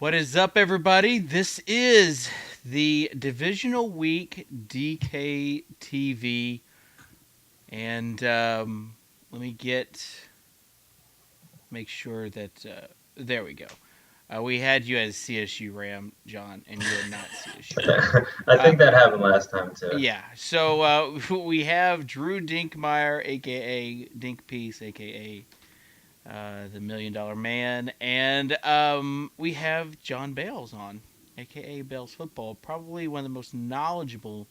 What is up, everybody? This is the Divisional Week DKTV, and let me make sure that there we go. We had you as CSU Ram, John, and you are not CSU. I Uh, think that happened last time too. yeah, so we have Drew Dinkmeyer, aka Dink Piece, aka the $1 Million Man, and we have John Bales on, aka Bales Football, probably one of the most knowledgeable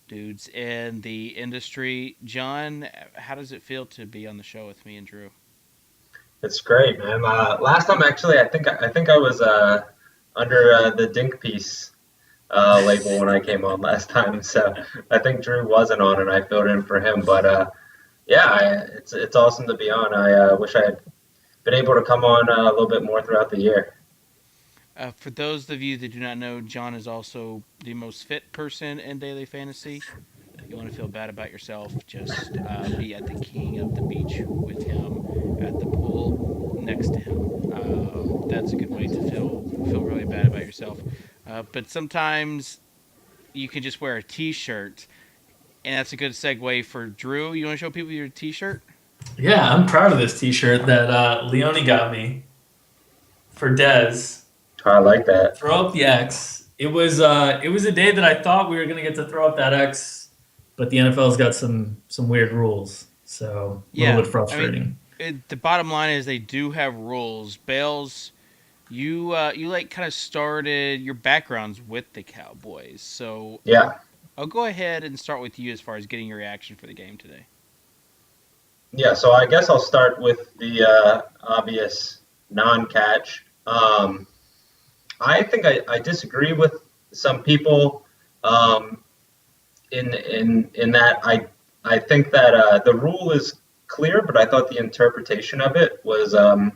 dudes in the industry. John, how does it feel to be on the show with me and Drew? It's great, man. Last time, actually, I think I was under the Dink piece label when I came on last time. So I think Drew wasn't on, and I filled in for him. But yeah, it's awesome to be on. I wish I had been able to come on a little bit more throughout the year. For those of you that do not know, John is also the most fit person in daily fantasy. If you want to feel bad about yourself, just be at the king of the beach with him, at the pool next to him. That's a good way to feel really bad about yourself. But sometimes you can just wear a T-shirt, and that's a good segue for Drew. You want to show people your T-shirt? Yeah, I'm proud of this T-shirt that Leone got me for Dez. I like that. Throw up the X. It was a day that I thought we were gonna get to throw up that X, but the NFL's got some weird rules, so a little Yeah, bit I mean, frustrating. the bottom line is they do have rules. Bales, you like kind of started your backgrounds with the Cowboys, so Yeah, I'll go ahead and start with you as far as getting your reaction for the game today. yeah. So I guess I'll start with the obvious non-catch. I think I disagree with some people um, in that I think that the rule is clear, but I thought the interpretation of it was a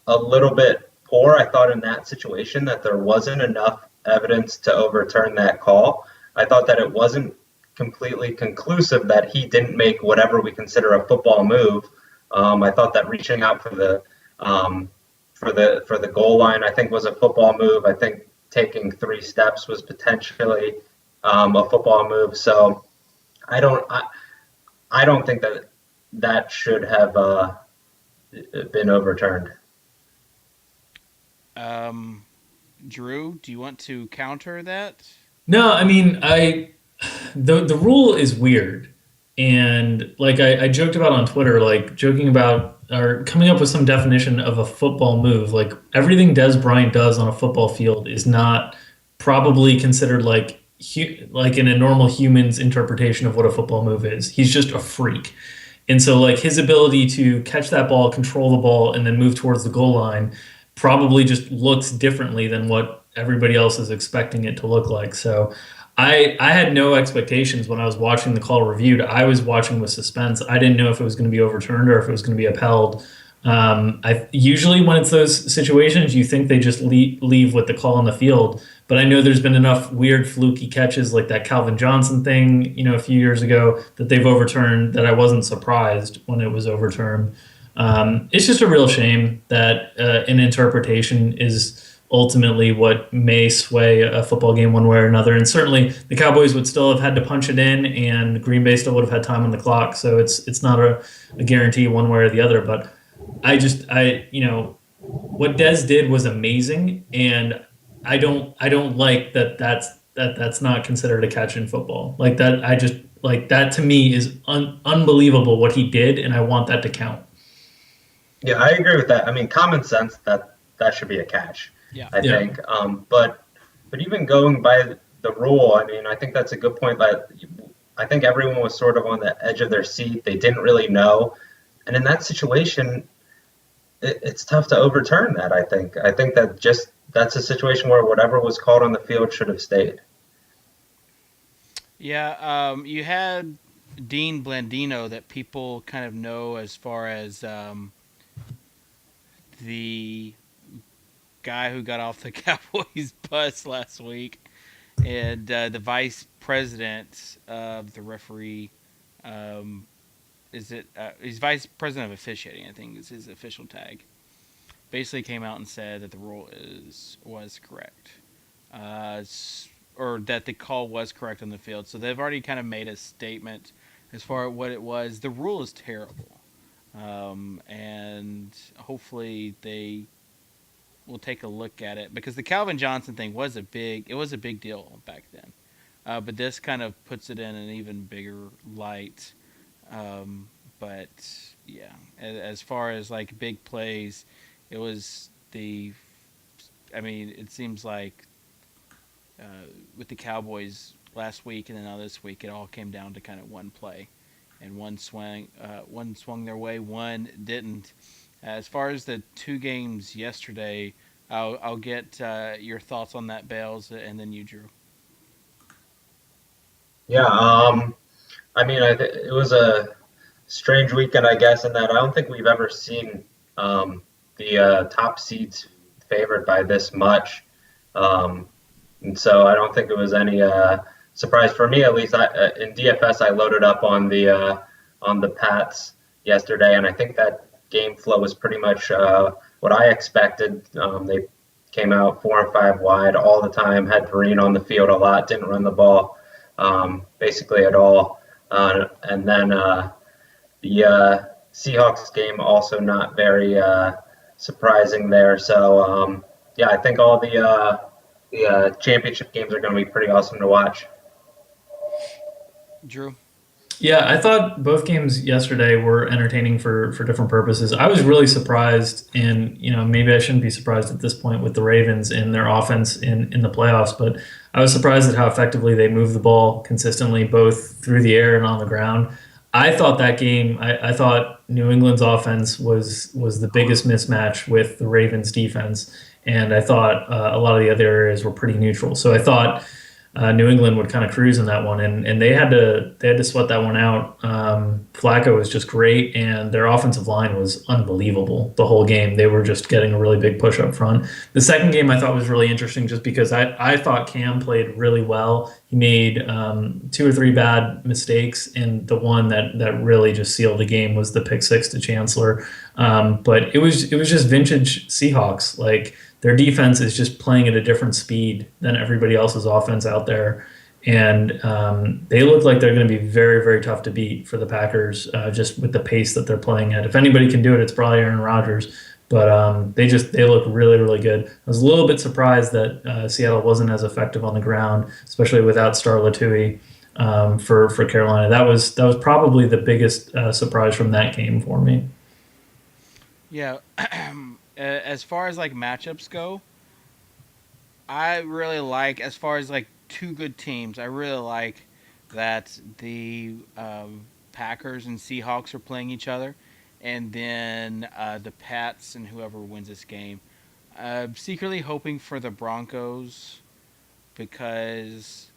little bit poor. I thought in that situation that there wasn't enough evidence to overturn that call. I thought that it wasn't completely conclusive that he didn't make whatever we consider a football move. I thought that reaching out um, for the goal line, I think, was a football move. I think taking 3 steps was potentially a football move. So I don't I, I don't think that that should have been overturned. Um, Drew, do you want to counter that? No, I mean the rule is weird, and like I joked about on Twitter, like joking about or coming up with some definition of a football move. Like everything Dez Bryant does on a football field is not probably considered like in a normal human's interpretation of what a football move is. He's just a freak. And so like his ability to catch that ball, control the ball, and then move towards the goal line probably just looks differently than what everybody else is expecting it to look like. So I had no expectations when I was watching the call reviewed. I was watching with suspense. I didn't know if it was going to be overturned or if it was going to be upheld. I usually when it's those situations, you think they just leave with the call on the field. But I know there's been enough weird fluky catches like that Calvin Johnson thing, a few years ago that they've overturned that I wasn't surprised when it was overturned. It's just a real shame that an interpretation is ultimately what may sway a football game one way or another. And certainly the Cowboys would still have had to punch it in, and Green Bay still would have had time on the clock. So it's not a guarantee one way or the other. But what Dez did was amazing, and I don't like that's not considered a catch in football. Like that, I just like that to me is unbelievable what he did, and I want that to count. Yeah, I agree with that. I mean, common sense that should be a catch, Yeah. I Yeah. think. But even going by the rule, I mean, I think that's a good point. That I think everyone was sort of on the edge of their seat. They didn't really know, and in that situation, it's tough to overturn that. I think that just that's a situation where whatever was called on the field should have stayed. Yeah, you had Dean Blandino that people kind of know as far as the guy who got off the Cowboys bus last week, and the vice president of the referee. Um, is it? He's vice president of officiating, I think is his official tag. basically came out and said that the rule was correct, or that the call was correct on the field. So they've already kind of made a statement as far as what it was. The rule is terrible, and hopefully they will take a look at it, because the Calvin Johnson thing was a big deal back then. But this kind of puts it in an even bigger light. But yeah, as far as like big plays, it was the. I mean, it seems like with the Cowboys last week and then now this week, it all came down to kind of one play, and one swung their way, one didn't. As far as the two games yesterday, I'll get your thoughts on that, Bales, and then you, Drew. Yeah, I mean, it was a strange weekend, I guess, in that I don't think we've ever seen the top seeds favored by this much. And so I don't think it was any surprise for me, at least. In DFS, I loaded up on the Pats yesterday, and I think that game flow was pretty much what I expected. They came out 4 and 5 wide all the time, had Vereen on the field a lot, didn't run the ball basically at all. And then the Seahawks game also not very surprising there. So yeah, I think all the championship games are going to be pretty awesome to watch. Drew? Yeah, I thought both games yesterday were entertaining for different purposes. I was really surprised, and maybe I shouldn't be surprised at this point with the Ravens and their offense in the playoffs, but I was surprised at how effectively they moved the ball consistently, both through the air and on the ground. I thought that game, I thought New England's offense was the biggest mismatch with the Ravens' defense, and I thought a lot of the other areas were pretty neutral. So I thought New England would kind of cruise in that one, and they had to sweat that one out. Flacco was just great, and their offensive line was unbelievable the whole game. They were just getting a really big push up front. The second game I thought was really interesting, just because I thought Cam played really well. He made 2 or 3 bad mistakes, and the one that really just sealed the game was the pick six to Chancellor. But it was just vintage Seahawks. Like, their defense is just playing at a different speed than everybody else's offense out there. And they look like they're going to be very, very tough to beat for the Packers, just with the pace that they're playing at. If anybody can do it, it's probably Aaron Rodgers. But they look really, really good. I was a little bit surprised that Seattle wasn't as effective on the ground, especially without Star Latui for Carolina. That was probably the biggest surprise from that game for me. Yeah. As far as like matchups go, I really like, as far as like two good teams, I really like that the Packers and Seahawks are playing each other, and then the Pats and whoever wins this game. Secretly hoping for the Broncos, because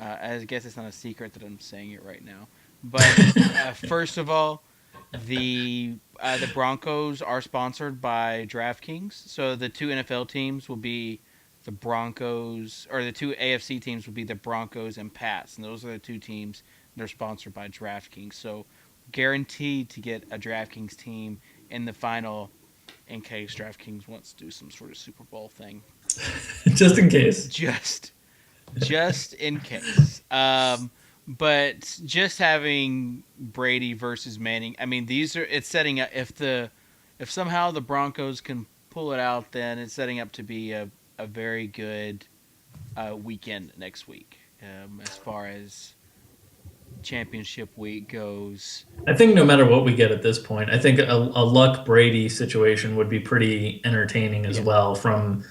I guess it's not a secret that I'm saying it right now. But first of all, the Broncos are sponsored by DraftKings, so the two NFL teams will be the Broncos, or the two AFC teams will be the Broncos and Pats, and those are the two teams that are sponsored by DraftKings. So guaranteed to get a DraftKings team in the final, in case DraftKings wants to do some sort of Super Bowl thing. Just in case. Just in case. But just having Brady versus Manning, I mean, it's setting up, if somehow the Broncos can pull it out, then it's setting up to be a very good weekend next week, as far as championship week goes. I think no matter what we get at this point, I think a Luck Brady situation would be pretty entertaining as well from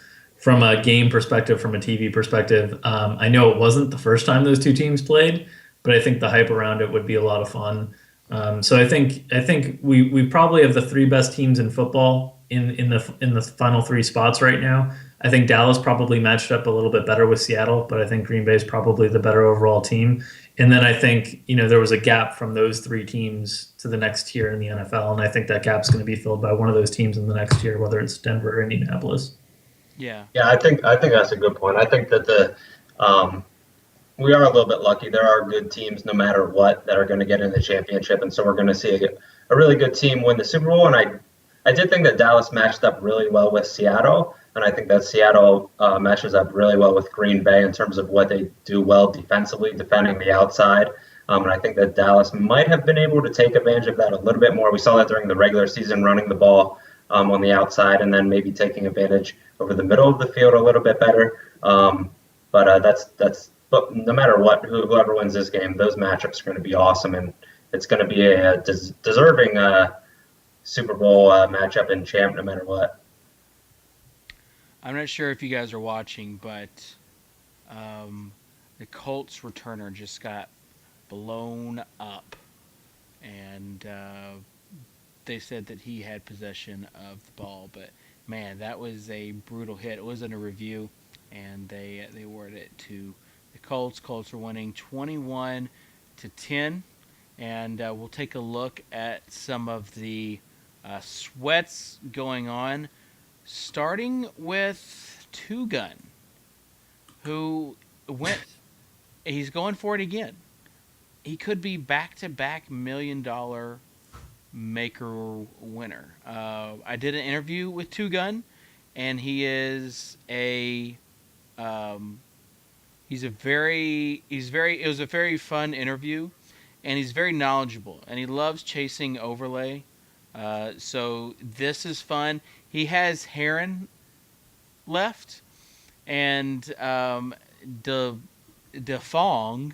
a game perspective, from a TV perspective. I know it wasn't the first time those two teams played, but I think the hype around it would be a lot of fun. So I think we probably have the 3 best teams in football in the final 3 spots right now. I think Dallas probably matched up a little bit better with Seattle, but I think Green Bay is probably the better overall team. And then I think there was a gap from those 3 teams to the next tier in the NFL, and I think that gap's going to be filled by one of those teams in the next tier, whether it's Denver or Indianapolis. Yeah. Yeah, I think that's a good point. I think that we are a little bit lucky. There are good teams, no matter what, that are going to get in the championship, and so we're going to see a really good team win the Super Bowl. And I did think that Dallas matched up really well with Seattle, and I think that Seattle matches up really well with Green Bay in terms of what they do well defensively, defending the outside. And I think that Dallas might have been able to take advantage of that a little bit more. We saw that during the regular season, running the ball on the outside, and then maybe taking advantage over the middle of the field a little bit better. But no matter what, whoever wins this game, those matchups are going to be awesome, and it's going to be a deserving Super Bowl matchup and champ no matter what. I'm not sure if you guys are watching, but the Colts returner just got blown up, and they said that he had possession of the ball, but man, that was a brutal hit. It wasn't a review, and they awarded it to the Colts. Colts are winning 21-10, and we'll take a look at some of the sweats going on, starting with Two Gun, who he's going for it again. He could be back-to-back $1 million Maker winner. I did an interview with Two Gun, and it was a very fun interview, and he's very knowledgeable, and he loves chasing overlay. So this is fun. He has Heron left, and DeFong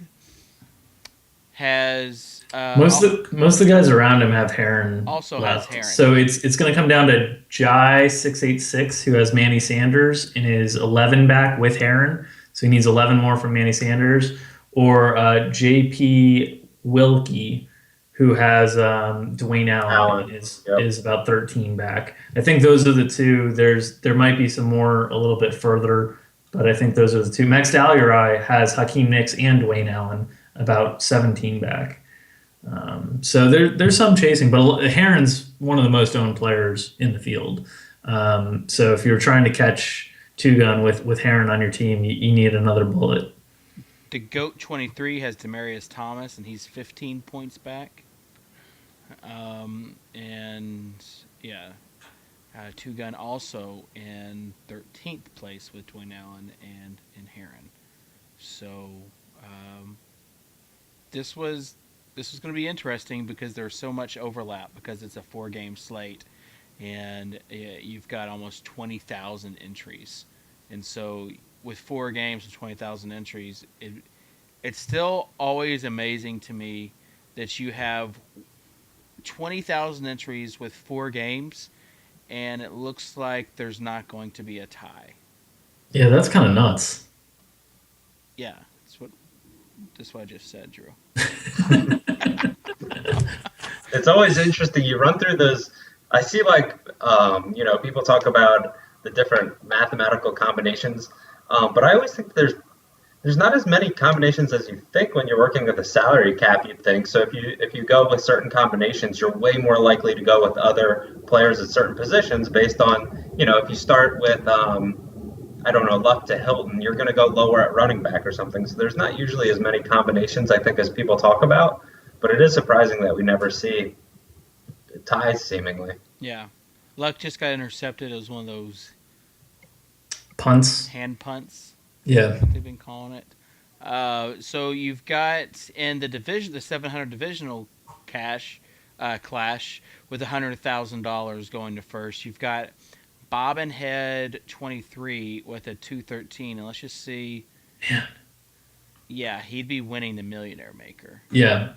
has most of the guys around him have Heron also left. has Heron. So it's going to come down to Jai 686, who has Manny Sanders in his 11 back with Heron. So he needs 11 more from Manny Sanders, or JP Wilkie, who has Dwayne Allen is about 13 back. I think those are the two. There might be some more a little bit further, but I think those are the two. Max Dallery has Hakeem Nicks and Dwayne Allen about 17 back. So there's some chasing, but Heron's one of the most owned players in the field. So if you're trying to catch Two Gun with Heron on your team, you need another bullet. The GOAT 23 has Demaryius Thomas, and he's 15 points back. Two Gun also in 13th place with Dwayne Allen and Heron. So this was going to be interesting because there's so much overlap because it's a 4-game slate, and you've got almost 20,000 entries. And so with 4 games and 20,000 entries, it's still always amazing to me that you have 20,000 entries with 4 games, and it looks like there's not going to be a tie. Yeah, that's kind of nuts. Yeah, that's what I just said, Drew. It's always interesting. You run through those. I see, people talk about the different mathematical combinations, but I always think there's not as many combinations as you think when you're working with a salary cap, you'd think. So if you go with certain combinations, you're way more likely to go with other players at certain positions based on, if you start with, Luck to Hilton, you're going to go lower at running back or something. So there's not usually as many combinations, I think, as people talk about. But it is surprising that we never see ties, seemingly. Yeah. Luck just got intercepted. It was one of those punts, hand punts. Yeah, that's what they've been calling it. So you've got in the division, the 700 divisional clash with $100,000 going to first. You've got Bob and Head 23 with a 213, and let's just see. Man. Yeah, he'd be winning the Millionaire Maker. Yeah,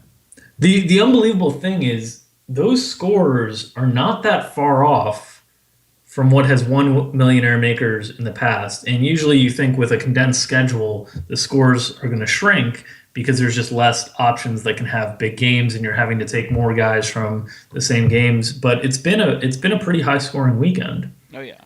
the unbelievable thing is those scores are not that far off from what has won Millionaire Makers in the past. And usually you think with a condensed schedule, the scores are going to shrink because there's just less options that can have big games, and you're having to take more guys from the same games. But it's been a pretty high scoring weekend. Oh yeah.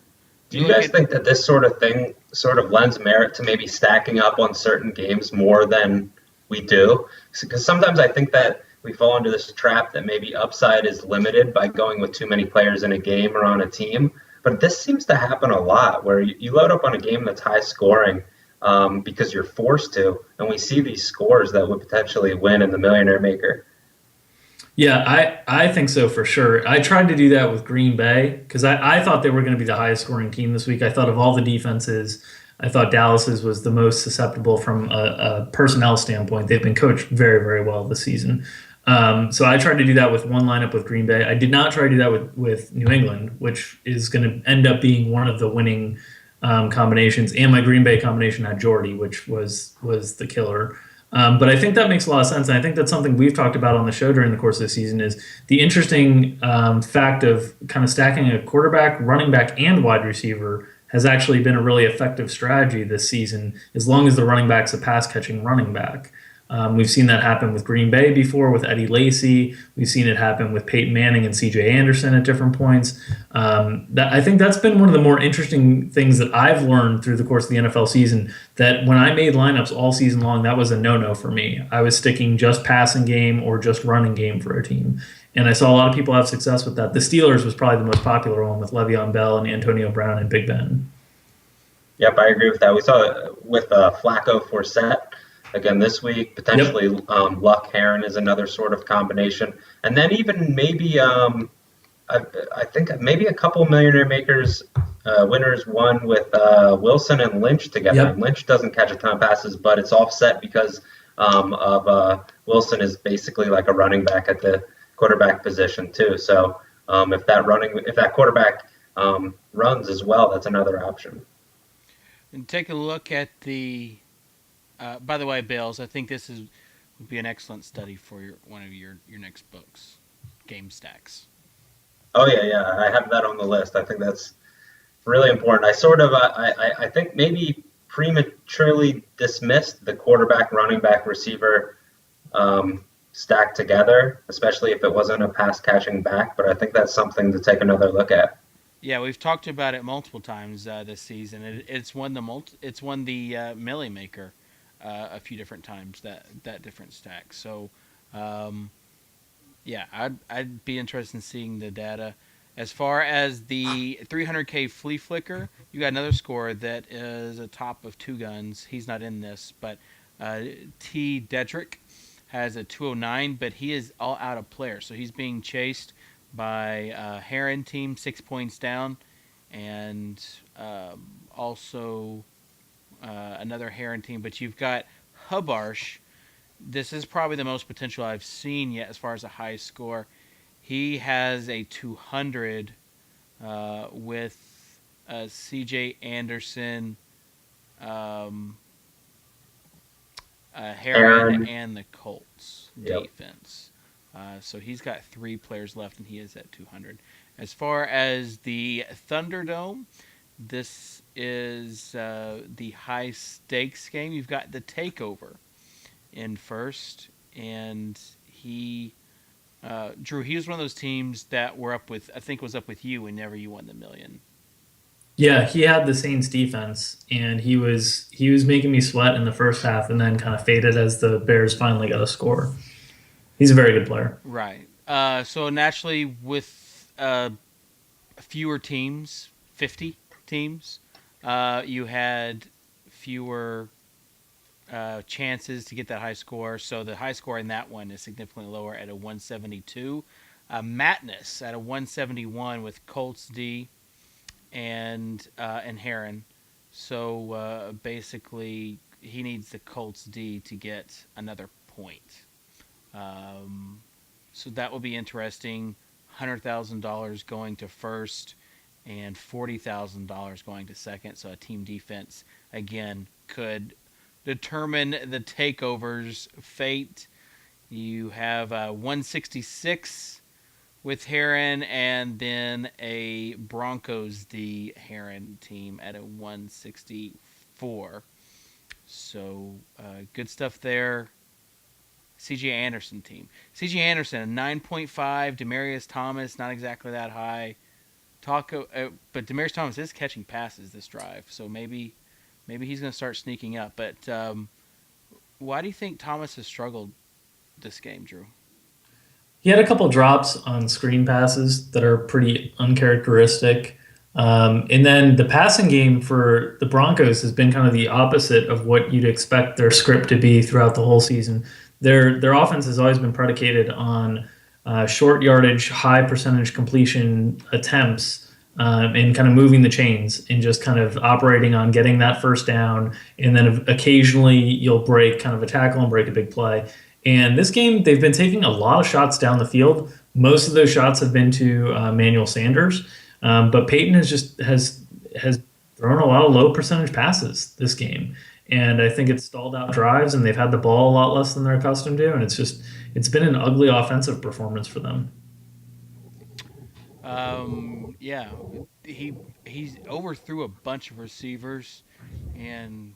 Do you guys think that this sort of thing sort of lends merit to maybe stacking up on certain games more than we do? Because sometimes I think that we fall into this trap that maybe upside is limited by going with too many players in a game or on a team. But this seems to happen a lot where you load up on a game that's high scoring because you're forced to, and we see these scores that would potentially win in the Millionaire Maker. Yeah, I think so for sure. I tried to do that with Green Bay because I thought they were going to be the highest scoring team this week. I thought of all the defenses, I thought Dallas's was the most susceptible from a personnel standpoint. They've been coached very, very well this season. So I tried to do that with one lineup with Green Bay. I did not try to do that with New England, which is going to end up being one of the winning combinations. And my Green Bay combination had Jordy, which was the killer. But I think that makes a lot of sense. And I think that's something we've talked about on the show during the course of the season is the interesting fact of kind of stacking a quarterback, running back, and wide receiver has actually been a really effective strategy this season as long as the running back's a pass-catching running back. We've seen that happen with Green Bay before with Eddie Lacy. We've seen it happen with Peyton Manning and C.J. Anderson at different points. I think that's been one of the more interesting things that I've learned through the course of the NFL season, that when I made lineups all season long, that was a no-no for me. I was sticking just passing game or just running game for a team. And I saw a lot of people have success with that. The Steelers was probably the most popular one with Le'Veon Bell and Antonio Brown and Big Ben. Yep, I agree with that. We saw it with Flacco Forsett again this week. Potentially, Luck Heron is another sort of combination, and then even maybe I think maybe a couple Millionaire Makers winners won with Wilson and Lynch together. Yep. Lynch doesn't catch a ton of passes, but it's offset because of Wilson is basically like a running back at the quarterback position too. So if that quarterback runs as well, that's another option. And take a look at the. By the way, Bales, I think this would be an excellent study for one of your next books, Game Stacks. Oh yeah, I have that on the list. I think that's really important. I sort of, I think maybe prematurely dismissed the quarterback, running back, receiver stacked together, especially if it wasn't a pass catching back. But I think that's something to take another look at. Yeah, we've talked about it multiple times this season. It's won the Millie Maker a few different times, that different stack. So, yeah, I'd be interested in seeing the data. As far as the 300K flea flicker, you got another scorer that is a top of two guns. He's not in this, but T. Dedrick has a 209, but he is all out of player. So he's being chased by Heron team, 6 points down, and also another Heron team. But you've got Hubarsh. This is probably the most potential I've seen yet as far as a high score. He has a 200 with C.J. Anderson, Heron, and the Colts defense. So he's got 3 players left, and he is at 200. As far as the Thunderdome, this is the high stakes game. You've got the Takeover in first, and he, Drew, he was one of those teams that were up with, I think was up with you whenever you won the million. Yeah, he had the Saints defense, and he was making me sweat in the first half, and then kind of faded as the Bears finally got a score. He's a very good player. Right. So naturally, with fewer teams, 50 teams, you had fewer chances to get that high score. So the high score in that one is significantly lower at a 172. Madness at a 171 with Colts D and Heron. So basically, he needs the Colts D to get another point. So that will be interesting. $100,000 going to first and $40,000 going to second. So a team defense, again, could determine the Takeover's fate. You have 166 with Heron, and then a Broncos D Heron team at a 164. So good stuff there. C.J. Anderson team. C.J. Anderson, a 9.5. Demaryius Thomas, not exactly that high. But Demaryius Thomas is catching passes this drive, so maybe he's going to start sneaking up. But why do you think Thomas has struggled this game, Drew? He had a couple drops on screen passes that are pretty uncharacteristic. And then the passing game for the Broncos has been kind of the opposite of what you'd expect their script to be throughout the whole season. Their offense has always been predicated on short yardage, high percentage completion attempts, and kind of moving the chains and just kind of operating on getting that first down. And then occasionally you'll break kind of a tackle and break a big play. And this game, they've been taking a lot of shots down the field. Most of those shots have been to Manuel Sanders, but Peyton has thrown a lot of low percentage passes this game, and I think it's stalled out drives, and they've had the ball a lot less than they're accustomed to, and it's been an ugly offensive performance for them. Yeah, he's overthrew a bunch of receivers, and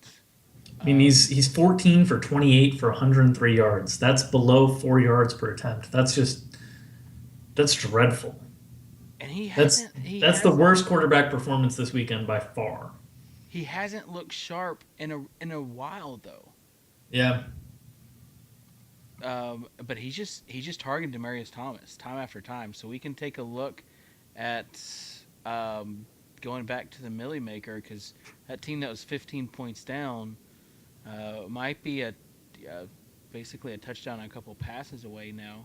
I mean, he's 14 for 28 for 103 yards. That's below 4 yards per attempt. That's dreadful. and he That's hasn't he that's the hasn't worst quarterback performance this weekend by far. he hasn't looked sharp in a while though. Yeah. But he's just targeting Demarius Thomas time after time. So we can take a look at going back to the Millie Maker, because that team that was 15 points down might be basically a touchdown and a couple passes away now.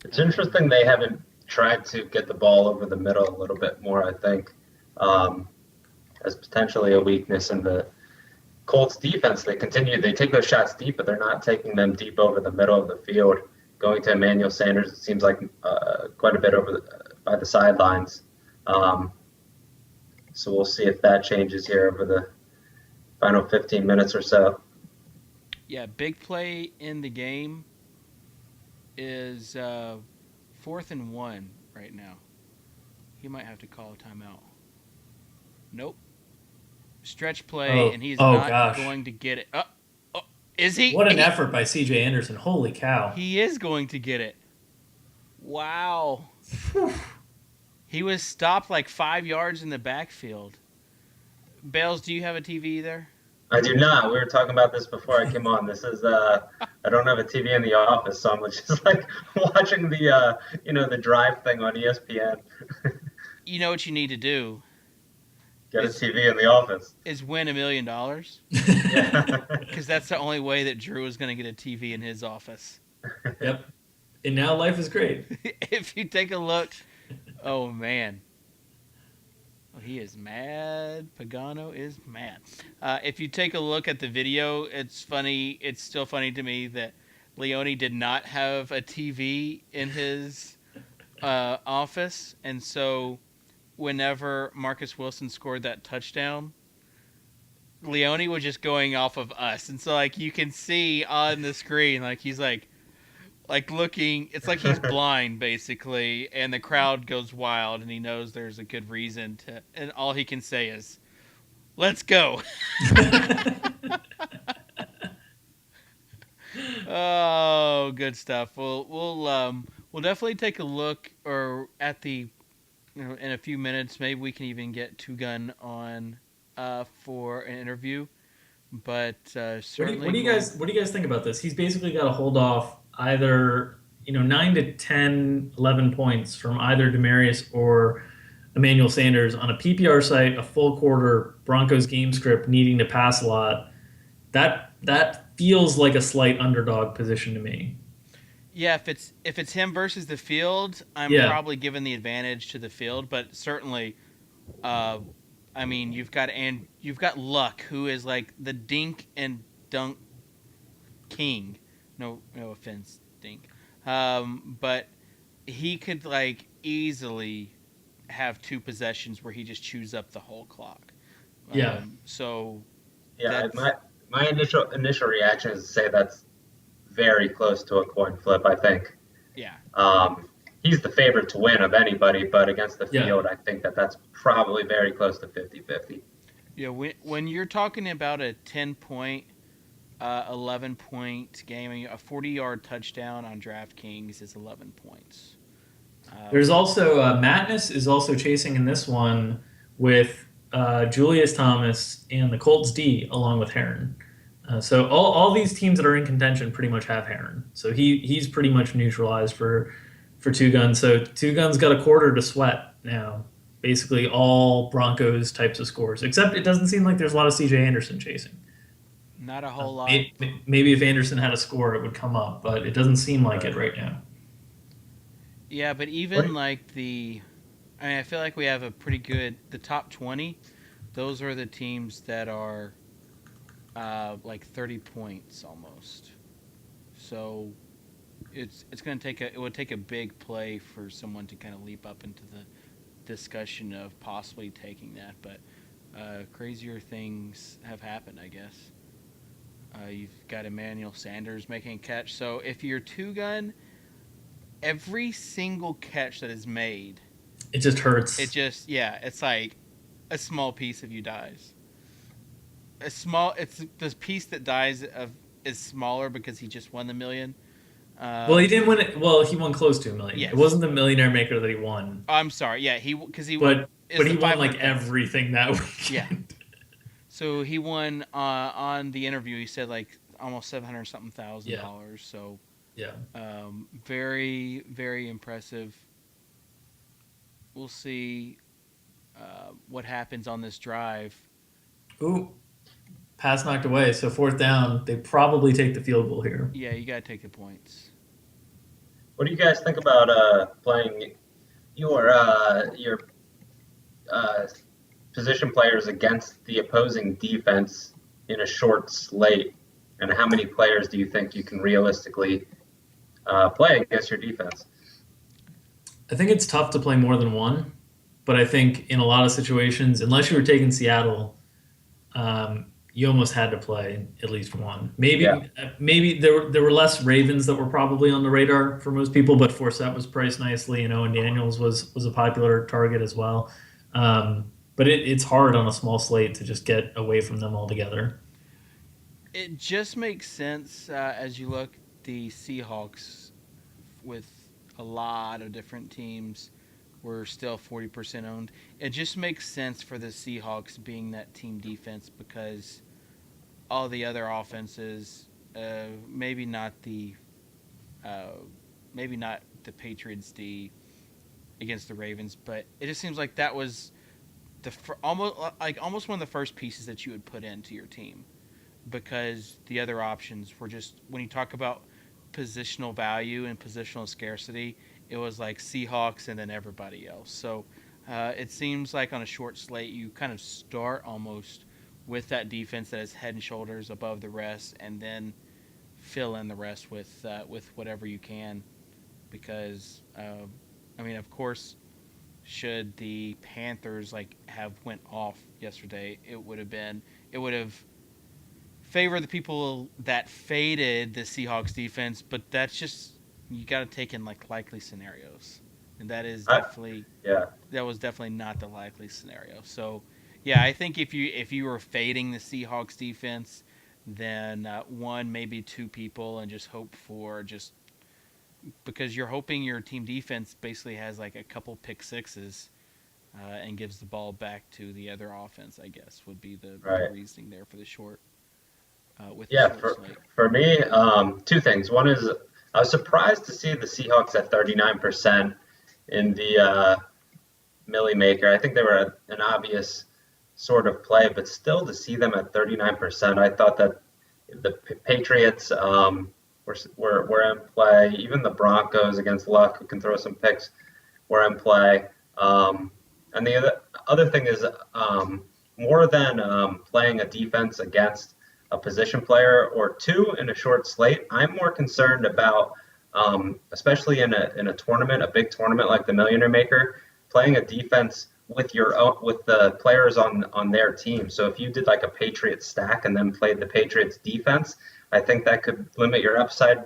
It's interesting they haven't tried to get the ball over the middle a little bit more, I think, as potentially a weakness in the Colts defense. They take those shots deep, but they're not taking them deep over the middle of the field. Going to Emmanuel Sanders, it seems like quite a bit by the sidelines. So we'll see if that changes here over the final 15 minutes or so. Yeah, big play in the game is 4th and 1 right now. He might have to call a timeout. Nope. Stretch play, and he's not going to get it. Is he? What an effort by C.J. Anderson. Holy cow. He is going to get it. Wow. He was stopped like 5 yards in the backfield. Bales, do you have a TV there? I do not. We were talking about this before I came on. This is I don't have a TV in the office, so I'm just like watching the drive thing on ESPN. You know what you need to do? Get a TV in the office. Is win $1 million. Yeah. Because that's the only way that Drew is going to get a TV in his office. Yep. And now life is great. If you take a look, oh man. He is mad. Pagano is mad. If you take a look at the video, it's funny. It's still funny to me that Leone did not have a TV in his office. And so whenever Marcus Wilson scored that touchdown, Leone was just going off of us. And so, like, you can see on the screen, like, he's like looking, it's like he's blind basically, and the crowd goes wild, and he knows there's a good reason to, and all he can say is, "Let's go." Oh, good stuff. We'll definitely take a look at the, in a few minutes. Maybe we can even get Two Gun on for an interview. But certainly, what do you guys think about this? He's basically got to hold off either 9 to 10, 11 points from either Demarius or Emmanuel Sanders on a PPR site, a full quarter, Broncos game script, needing to pass a lot. That feels like a slight underdog position to me. Yeah, if it's him versus the field, I'm probably giving the advantage to the field. But certainly, I mean, you've got Luck, who is like the dink and dunk king. No offense, Dink. But he could like easily have 2 possessions where he just chews up the whole clock. Yeah. So. Yeah, my initial reaction is to say that's very close to a coin flip, I think. Yeah. He's the favorite to win of anybody, but against the field, I think that's probably very close to 50-50. Yeah, when you're talking about a 10-point, 11-point game, a 40-yard touchdown on DraftKings is 11 points. There's also Madness is also chasing in this one with Julius Thomas and the Colts D along with Heron. So all these teams that are in contention pretty much have Heron. So he's pretty much neutralized for Two Gun. So Two Gun's got a quarter to sweat now. Basically all Broncos types of scores, except it doesn't seem like there's a lot of C.J. Anderson chasing. Not a whole lot. Maybe if Anderson had a score, it would come up, but it doesn't seem like it right now. Yeah, but What do even you, like I mean, I feel like we have a pretty good. The top 20, those are the teams that are like 30 points almost. So it's going to take it would take a big play for someone to kind of leap up into the discussion of possibly taking that, but crazier things have happened, I guess. You've got Emmanuel Sanders making a catch. So if you're two gun, every single catch that is made, It just it hurts. just it's like a small piece of you dies. It's this piece that dies of is smaller because he just won the million. Well, he Um, didn't win it. Well, he won close to a million. It yes, wasn't the Millionaire Maker that he won, I'm sorry. Yeah, he because he but is the he won like 500,000. everything that Yeah, weekend. so he won on the interview. He said like almost 700 something thousand Yeah, dollars. So yeah. very very impressive. We'll see what happens on this drive. Ooh, pass knocked away. So fourth down, they probably take the field goal here. Yeah, you gotta take the points. what do you guys think about playing your uh, position players against the opposing defense in a short slate? And how many players do you think you can realistically play against your defense? I think it's tough to play more than one, but I think in a lot of situations, unless you were taking Seattle, you almost had to play at least one. Yeah, Maybe there were less Ravens that were probably on the radar for most people, but Forsett was priced nicely. And Daniels was a popular target as well. But it's hard on a small slate to just get away from them altogether. It just makes sense as you look the Seahawks with a lot of different teams. We're still 40% owned. It just makes sense for the Seahawks being that team defense because all the other offenses, maybe not uh, maybe not the Patriots D against the Ravens, but it just seems like that was almost one of the first pieces that you would put into your team because the other options were just when you talk about positional value and positional scarcity, it was like Seahawks and then everybody else. So it seems like on a short slate, you kind of start almost with that defense that is head and shoulders above the rest, and then fill in the rest with whatever you can. Because I mean, of course, should the Panthers like have went off yesterday, it would have favor the people that faded the Seahawks defense, but that's just you got to take in like likely scenarios, and I, yeah, that was definitely not the likely scenario. So, yeah, I think if you were fading the Seahawks defense, then one maybe two people, and just hope for just because you're hoping your team defense basically has like a couple pick sixes. And gives the ball back to the other offense, I guess, would be the right. reasoning there for the short with the Yeah, short slate. for me, two things. One is I was surprised to see the Seahawks at 39% in the Millie Maker. I think they were an obvious sort of play, but still to see them at 39%, I thought that the Patriots were in play. Even the Broncos against Luck, who can throw some picks, were in play. And the other thing is more than playing a defense against a position player or two in a short slate, I'm more concerned about, especially in a tournament, a big tournament like the Millionaire Maker, playing a defense with with the players on their team. So if you did like a Patriots stack and then played the Patriots defense, I think that could limit your upside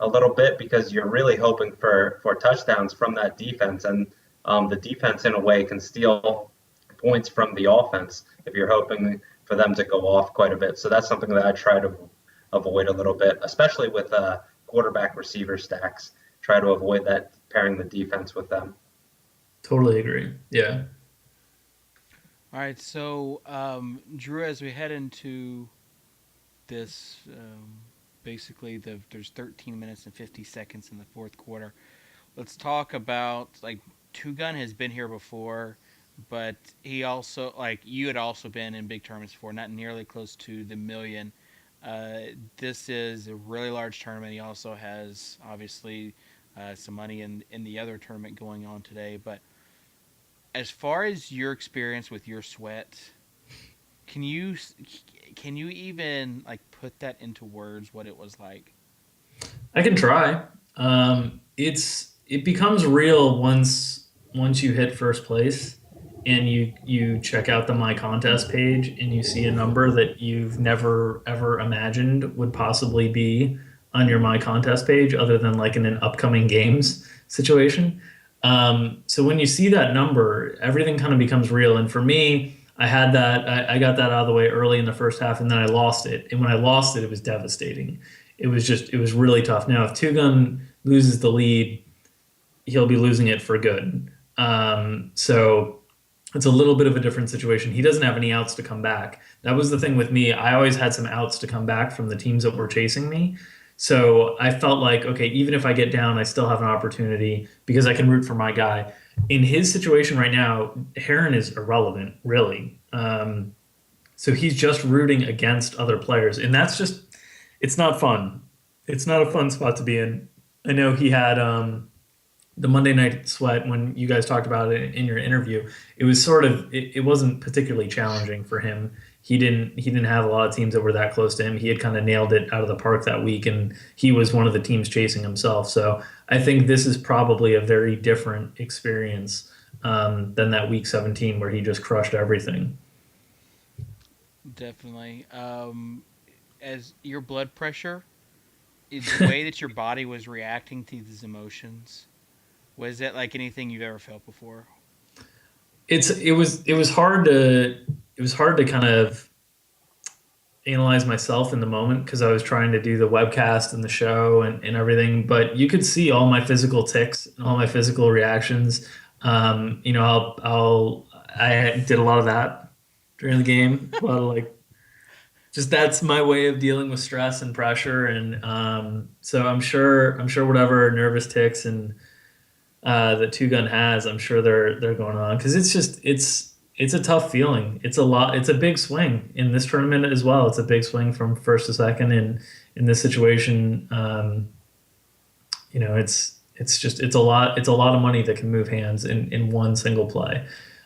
a little bit because you're really hoping for touchdowns from that defense, and the defense in a way can steal points from the offense if you're hoping for them to go off quite a bit. So that's something that I try to avoid a little bit, especially with quarterback receiver stacks. Try to avoid that pairing the defense with them. Totally agree. Yeah. All right, so Drew, as we head into this, basically there's 13 minutes and 50 seconds in the fourth quarter. Let's talk about like Two Gun has been here before, but he also like you had also been in big tournaments before, not nearly close to the million. This is a really large tournament. He also has obviously some money in the other tournament going on today. But as far as your experience with your sweat, can you can you even like put that into words what it was like? I can try. It becomes real once you hit first place and you check out the my contest page and you see a number that you've never ever imagined would possibly be on your my contest page, other than like in an upcoming games situation. So when you see that number, everything kind of becomes real. And for me, I got that out of the way early in the first half, and then I lost it. And when I lost it, it was devastating. It was really tough. Now, if Two Gun loses the lead, he'll be losing it for good. So it's a little bit of a different situation. He doesn't have any outs to come back. That was the thing with me. I always had some outs to come back from the teams that were chasing me. So I felt like, okay, even if I get down, I still have an opportunity because I can root for my guy. In his situation right now, Heron is irrelevant, really. So he's just rooting against other players, and that's just it's not fun. It's not a fun spot to be in. I know he had the Monday Night Sweat when you guys talked about it in your interview. It was sort of it wasn't particularly challenging for him. He didn't have a lot of teams that were that close to him. He had kind of nailed it out of the park that week, and he was one of the teams chasing himself. So I think this is probably a very different experience than that week 17 where he just crushed everything. Definitely. As your blood pressure, the way that your body was reacting to these emotions, was it like anything you've ever felt before? It was hard to kind of analyze myself in the moment because I was trying to do the webcast and the show and everything. But you could see all my physical ticks and all my physical reactions. I did a lot of that during the game. A lot of like just that's my way of dealing with stress and pressure. And so I'm sure whatever nervous ticks and that Two Gun has, I'm sure they're going on because it's a tough feeling. It's a lot. It's a big swing in this tournament as well. It's a big swing from first to second, and in this situation, it's just it's a lot. It's a lot of money that can move hands in one single play.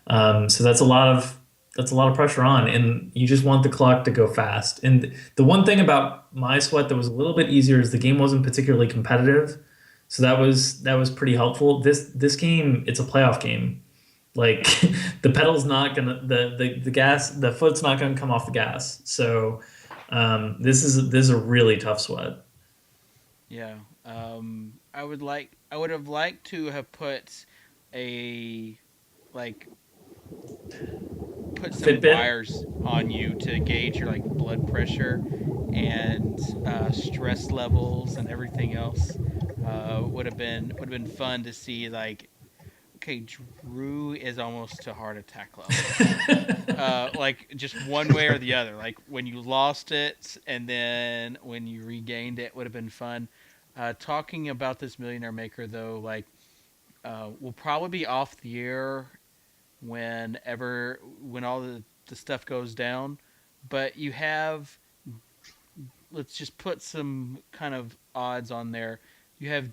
So that's a lot of pressure on, and you just want the clock to go fast. And the one thing about my sweat that was a little bit easier is the game wasn't particularly competitive, so that was pretty helpful. This game, it's a playoff game. Like the pedal's not gonna the gas the foot's not gonna come off the gas. So this is a really tough sweat. Yeah. I would have liked to have put a like put some Fitbit. wires on you to gauge your like blood pressure and stress levels and everything else. Would have been fun to see like okay, Drew is almost to heart attack level. Like just one way or the other. Like when you lost it and then when you regained it would have been fun. Talking about this Millionaire Maker though, like we'll probably be off the air when all the stuff goes down. But you have let's just put some kind of odds on there. You have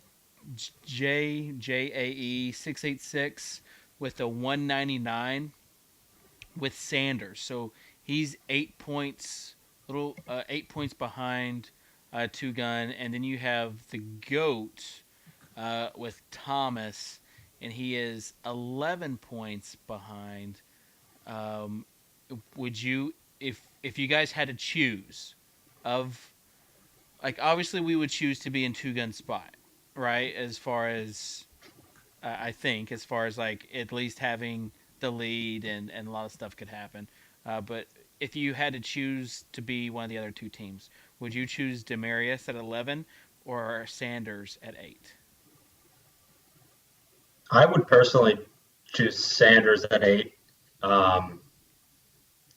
JAE 686 with a 199 with Sanders. So he's 8 points, little 8 points behind Two Gun, and then you have the Goat with Thomas, and he is 11 points behind. Um, would you, if you guys had to choose, of like obviously we would choose to be in Two Gun spot, right? As far as I think, as far as like at least having the lead and a lot of stuff could happen. But if you had to choose to be one of the other two teams, would you choose Demarius at 11 or Sanders at 8? I would personally choose Sanders at 8. Um,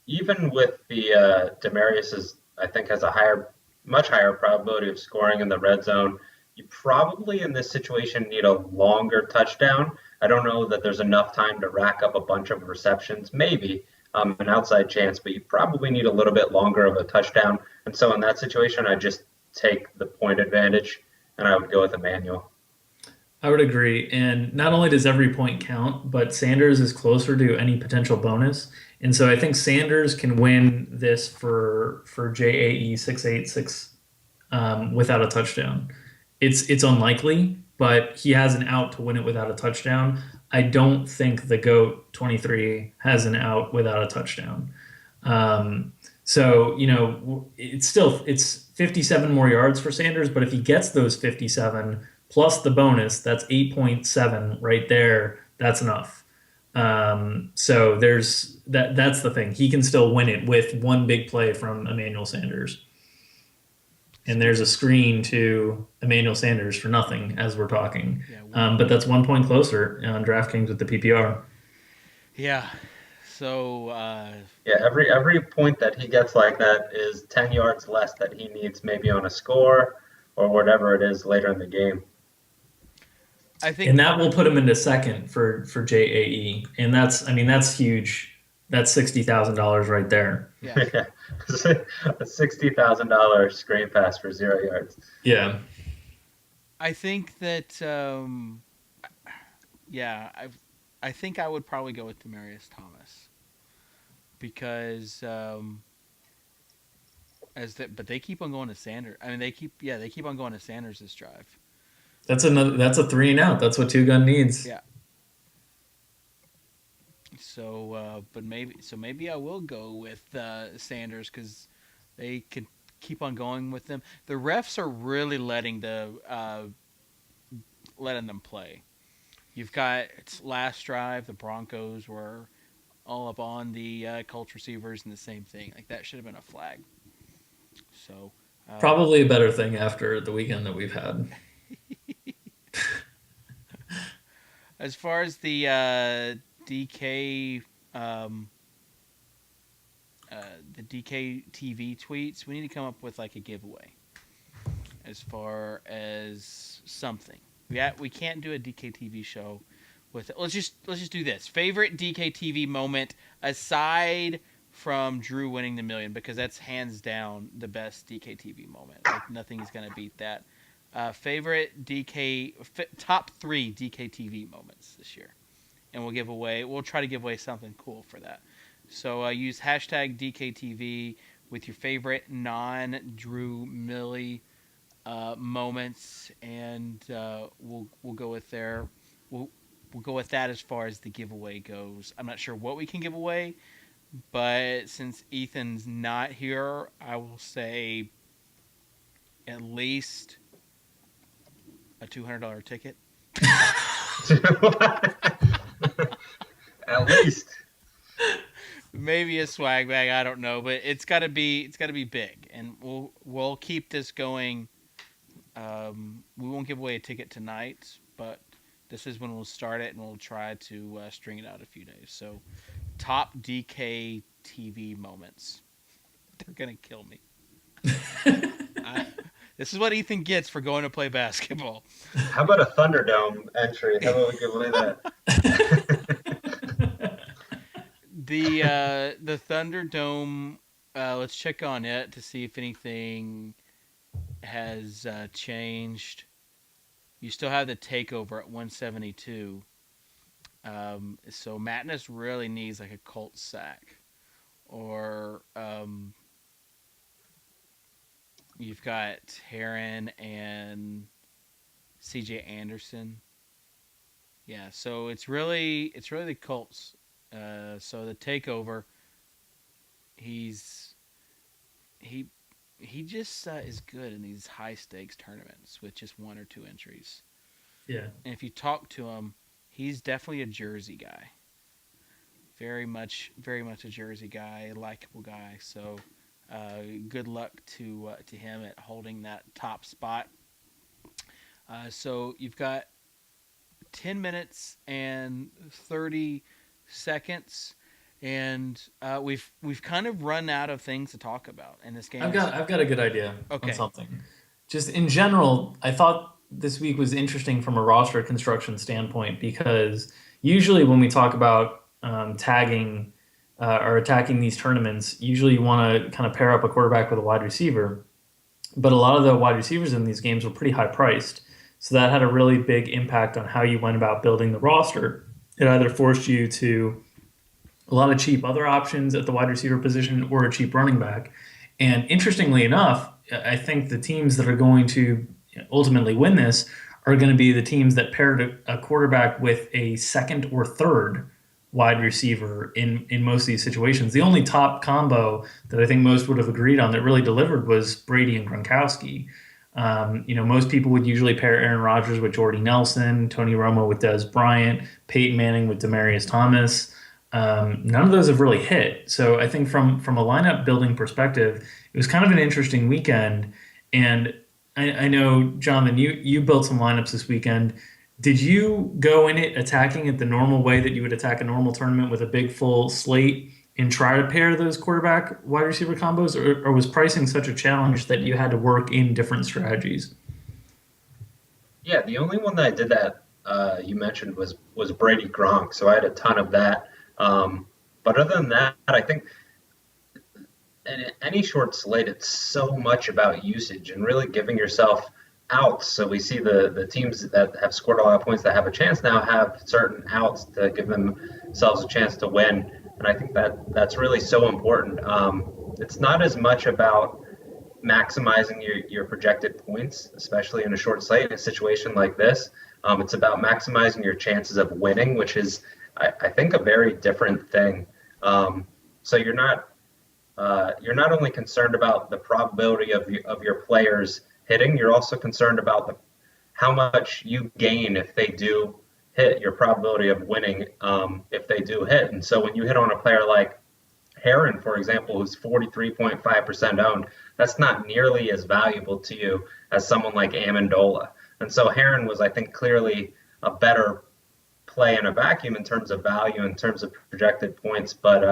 Even with the Demarius is, I think, has a much higher probability of scoring in the red zone. You probably in this situation need a longer touchdown. I don't know that there's enough time to rack up a bunch of receptions, maybe. an outside chance, but you probably need a little bit longer of a touchdown. And so in that situation, I just take the point advantage, and I would go with Emmanuel. I would agree. And not only does every point count, but Sanders is closer to any potential bonus. And so I think Sanders can win this for JAE 686 without a touchdown. It's unlikely, but he has an out to win it without a touchdown. I don't think the GOAT 23 has an out without a touchdown. So, it's 57 more yards for Sanders, but if he gets those 57 plus the bonus, that's 8.7 right there. That's enough. So that's the thing. He can still win it with one big play from Emmanuel Sanders. And there's a screen to Emmanuel Sanders for nothing as we're talking. Yeah, but that's 1 point closer on DraftKings with the PPR. yeah. So Yeah, every point that he gets like that is 10 yards less that he needs maybe on a score or whatever it is later in the game. I think, And that will put him into second for JAE. And that's huge. That's $60,000 right there. yeah, Yeah, a $60,000 screen pass for 0 yards. Yeah. I think that yeah, I think I would probably go with Demaryius Thomas because but they keep on going to Sanders. I mean, they keep on going to Sanders this drive. That's a 3 and out. That's what Two Gun needs. Yeah. So, but maybe I will go with Sanders because they can keep on going with them. The refs are really letting them play. You've got last drive. The Broncos were all up on the Colts receivers and the same thing. Like that should have been a flag. So Probably a better thing after the weekend that we've had. as far as the DK the DKTV tweets, we need to come up with like a giveaway as far as something. We can't do a DKTV show with it. Let's just do this. Favorite DKTV moment aside from Drew winning the million, because that's hands down the best DKTV moment. Like nothing's gonna beat that. Favorite top 3 DKTV moments this year, and we'll try to give away something cool for that. So use hashtag DKTV with your favorite non-Drew Millie moments, and we'll go with there. We'll go with that as far as the giveaway goes. I'm not sure what we can give away, but since Ethan's not here, I will say at least a $200 ticket. At least. Maybe a swag bag, I don't know, but it's got to be big, and we'll keep this going. We won't give away a ticket tonight, but this is when we'll start it, and we'll try to string it out a few days. So, top DK TV moments. They're gonna kill me. This is what Ethan gets for going to play basketball. How about a Thunderdome entry? How about we give away that? The Thunderdome. Let's check on it to see if anything has changed. You still have the takeover at 172. So Madness really needs like a Colt sack, or you've got Heron and CJ Anderson. Yeah, so it's really the Colts. So the takeover, he just is good in these high stakes tournaments with just 1 or 2 entries. Yeah. And if you talk to him, he's definitely a Jersey guy. Very much a Jersey guy, likable guy. So good luck to him at holding that top spot. So you've got 10 minutes and 30 seconds, and we've kind of run out of things to talk about in this game. I've got a good idea Okay. on something. Just in general, I thought this week was interesting from a roster construction standpoint because usually when we talk about tagging are attacking these tournaments, usually you want to kind of pair up a quarterback with a wide receiver. But a lot of the wide receivers in these games were pretty high priced. So that had a really big impact on how you went about building the roster. It either forced you to a lot of cheap other options at the wide receiver position or a cheap running back. And interestingly enough, I think the teams that are going to ultimately win this are going to be the teams that paired a quarterback with a second or third wide receiver in most of these situations. The only top combo that I think most would have agreed on that really delivered was Brady and Gronkowski. Most people would usually pair Aaron Rodgers with Jordy Nelson, Tony Romo with Dez Bryant, Peyton Manning with Demaryius Thomas. None of those have really hit. So I think from a lineup building perspective, it was kind of an interesting weekend. And I know, Jonathan, you built some lineups this weekend. Did you go in it attacking it the normal way that you would attack a normal tournament with a big full slate and try to pair those quarterback wide receiver combos, or was pricing such a challenge that you had to work in different strategies? Yeah, the only one that I did that you mentioned was Brady Gronk, so I had a ton of that. But other than that, I think in any short slate, it's so much about usage and really giving yourself outs. So we see the teams that have scored a lot of points that have a chance now have certain outs to give themselves a chance to win. And I think that's really so important. It's not as much about maximizing your projected points, especially in a short slate in a situation like this. It's about maximizing your chances of winning, which is, I think, a very different thing. So you're not only concerned about the probability of your players hitting, you're also concerned about how much you gain if they do hit, your probability of winning if they do hit. And so when you hit on a player like Heron, for example, who's 43.5% owned, that's not nearly as valuable to you as someone like Amendola. And so Heron was, I think, clearly a better play in a vacuum in terms of value, in terms of projected points. But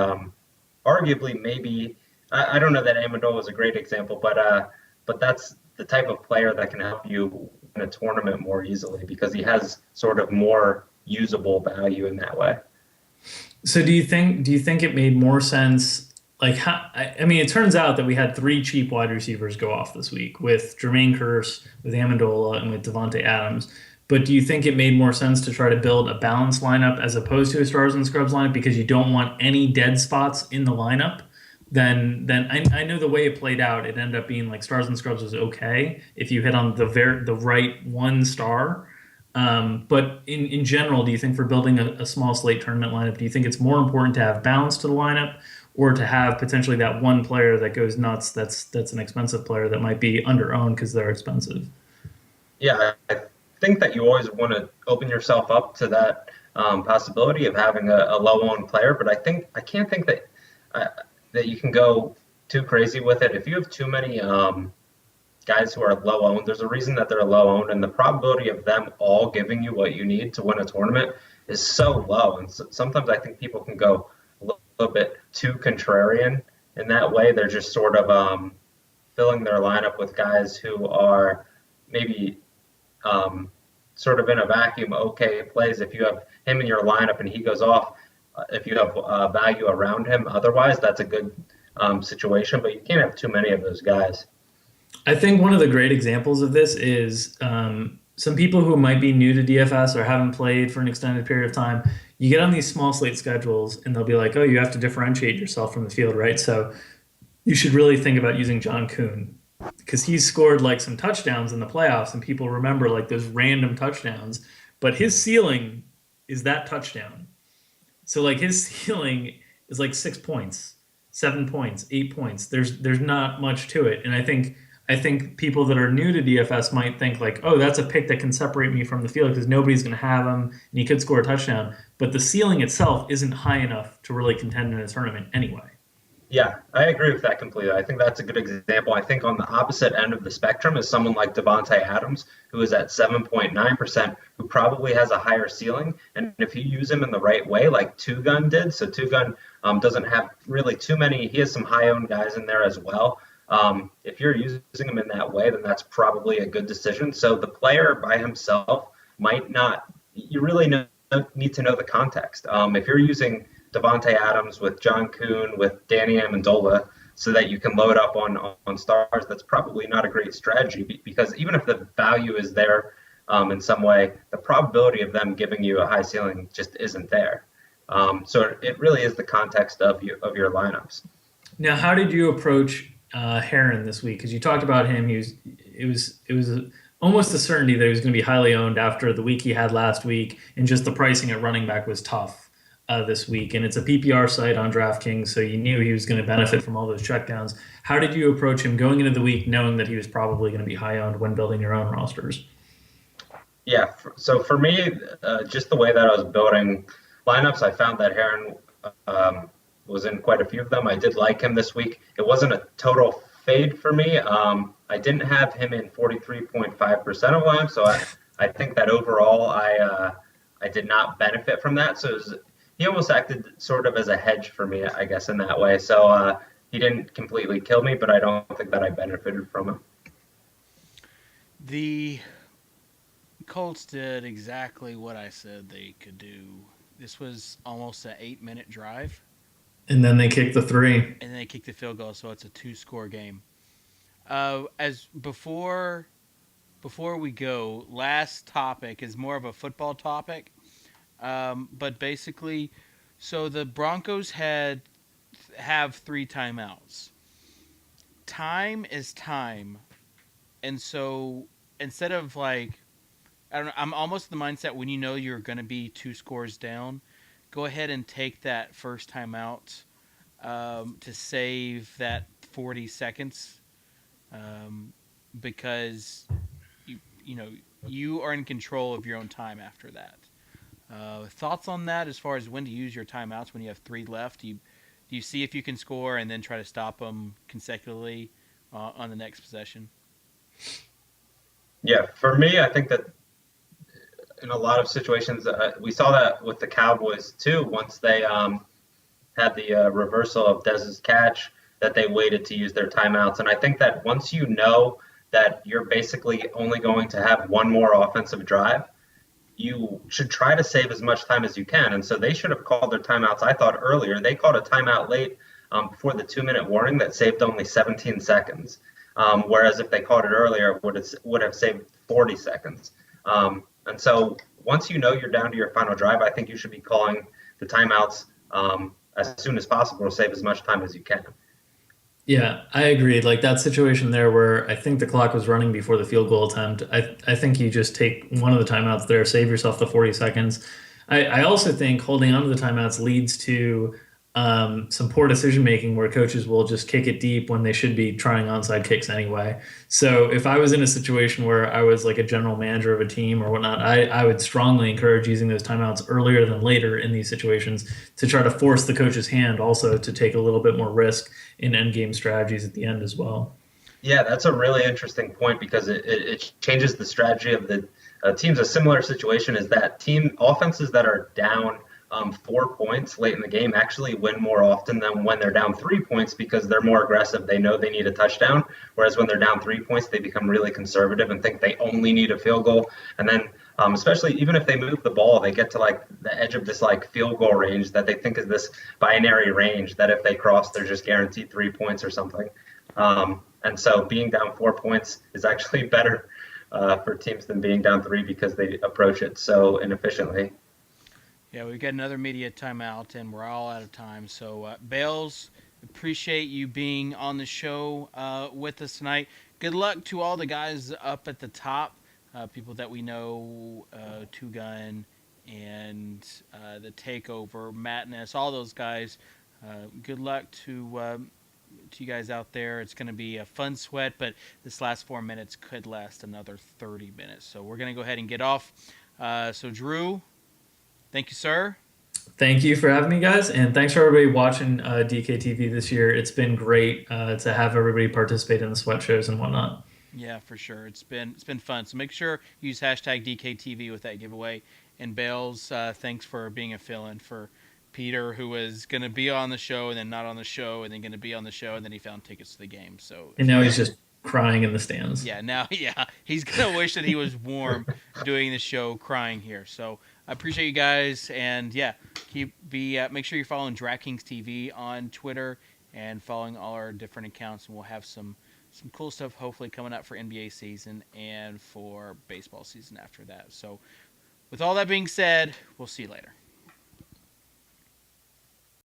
arguably, maybe, I don't know that Amendola is a great example, but that's the type of player that can help you in a tournament more easily because he has sort of more usable value in that way. So do you think it made more sense? It turns out that we had three cheap wide receivers go off this week with Jermaine Kearse, with Amendola, and with Devontae Adams. But do you think it made more sense to try to build a balanced lineup as opposed to a stars and scrubs lineup because you don't want any dead spots in the lineup? Then I know the way it played out, it ended up being like stars and scrubs was okay if you hit on the right one star. But in general, do you think for building a small slate tournament lineup, do you think it's more important to have balance to the lineup or to have potentially that one player that goes nuts that's an expensive player that might be under-owned because they're expensive? Yeah, I think that you always want to open yourself up to that possibility of having a low-owned player, but I can't think that you can go too crazy with it. If you have too many guys who are low owned, there's a reason that they're low owned, and the probability of them all giving you what you need to win a tournament is so low. And sometimes I think people can go a little bit too contrarian in that way. They're just sort of filling their lineup with guys who are maybe sort of in a vacuum, okay plays. If you have him in your lineup and he goes off, if you have value around him, otherwise that's a good situation, but you can't have too many of those guys. I think one of the great examples of this is some people who might be new to DFS or haven't played for an extended period of time. You get on these small slate schedules and they'll be like, oh, you have to differentiate yourself from the field, right? So you should really think about using John Kuhn because he's scored like some touchdowns in the playoffs and people remember like those random touchdowns, but his ceiling is that touchdown. So like his ceiling is like 6 points, 7 points, 8 points. There's not much to it. And I think people that are new to DFS might think like, oh, that's a pick that can separate me from the field because nobody's going to have him and he could score a touchdown. But the ceiling itself isn't high enough to really contend in a tournament anyway. Yeah, I agree with that completely. I think that's a good example. I think on the opposite end of the spectrum is someone like Devontae Adams, who is at 7.9%, who probably has a higher ceiling. And if you use him in the right way, like Two Gun did, so Two Gun doesn't have really too many. He has some high-owned guys in there as well. If you're using him in that way, then that's probably a good decision. So the player by himself might not. You really need to know the context. If you're using Devontae Adams, with John Kuhn, with Danny Amendola, so that you can load up on stars, that's probably not a great strategy, because even if the value is there in some way, the probability of them giving you a high ceiling just isn't there. So it really is the context of your lineups. Now, how did you approach Heron this week? Because you talked about him. It was almost a certainty that he was going to be highly owned after the week he had last week, and just the pricing at running back was tough this week. And it's a PPR site on DraftKings, so you knew he was going to benefit from all those checkdowns. How did you approach him going into the week, knowing that he was probably going to be high owned when building your own rosters? Yeah, so for me, just the way that I was building lineups, I found that Heron was in quite a few of them. I did like him this week. It wasn't a total fade for me. I didn't have him in 43.5% of lineups, so I think that overall I did not benefit from that. So he almost acted sort of as a hedge for me, I guess, in that way. So he didn't completely kill me, but I don't think that I benefited from him. The Colts did exactly what I said they could do. This was almost an 8-minute drive. And then they kicked the 3. And then they kicked the field goal, so it's a 2-score game. As before we go, last topic is more of a football topic. But basically, so the Broncos have 3 timeouts. Time is time. And so instead of I don't know, I'm almost the mindset when you know you're going to be 2 scores down, go ahead and take that first timeout to save that 40 seconds because you are in control of your own time after that. Thoughts on that as far as when to use your timeouts when you have 3 left? Do you see if you can score and then try to stop them consecutively on the next possession? Yeah, for me, I think that in a lot of situations, we saw that with the Cowboys too. Once they had the reversal of Dez's catch, that they waited to use their timeouts. And I think that once you know that you're basically only going to have one more offensive drive, you should try to save as much time as you can. And so they should have called their timeouts, I thought, earlier. They called a timeout late before the 2-minute warning that saved only 17 seconds. Whereas if they called it earlier, it would have saved 40 seconds. And so once you know you're down to your final drive, I think you should be calling the timeouts as soon as possible to save as much time as you can. Yeah, I agree. Like that situation there where I think the clock was running before the field goal attempt, I think you just take one of the timeouts there, save yourself the 40 seconds. I also think holding on to the timeouts leads to some poor decision making where coaches will just kick it deep when they should be trying onside kicks anyway. So if I was in a situation where I was like a general manager of a team or whatnot, I would strongly encourage using those timeouts earlier than later in these situations to try to force the coach's hand also to take a little bit more risk in end game strategies at the end as well. Yeah, that's a really interesting point because it changes the strategy of the teams. A similar situation is that team offenses that are down 4 points late in the game actually win more often than when they're down 3 points because they're more aggressive. They know they need a touchdown, whereas when they're down 3 points, they become really conservative and think they only need a field goal. And then especially even if they move the ball, they get to like the edge of this like field goal range that they think is this binary range that if they cross, they're just guaranteed 3 points or something. And so being down 4 points is actually better for teams than being down 3 because they approach it so inefficiently. Yeah, we've got another media timeout, and we're all out of time. So, Bales, appreciate you being on the show with us tonight. Good luck to all the guys up at the top, people that we know, Two Gun and the Takeover, Madness, all those guys. Good luck to you guys out there. It's going to be a fun sweat, but this last 4 minutes could last another 30 minutes. So we're going to go ahead and get off. So, Drew, thank you, sir. Thank you for having me, guys, and thanks for everybody watching DKTV this year. It's been great to have everybody participate in the sweat shows and whatnot. Yeah, for sure. It's been fun. So make sure you use hashtag DKTV with that giveaway. And Bales, thanks for being a fill-in for Peter, who was going to be on the show and then not on the show and then going to be on the show and then he found tickets to the game. So and now he's just crying in the stands. Yeah, he's going to wish that he was warm doing the show, crying here. So I appreciate you guys, and yeah, Make sure you're following DraftKings TV on Twitter and following all our different accounts, and we'll have some cool stuff hopefully coming up for NBA season and for baseball season after that. So, with all that being said, we'll see you later.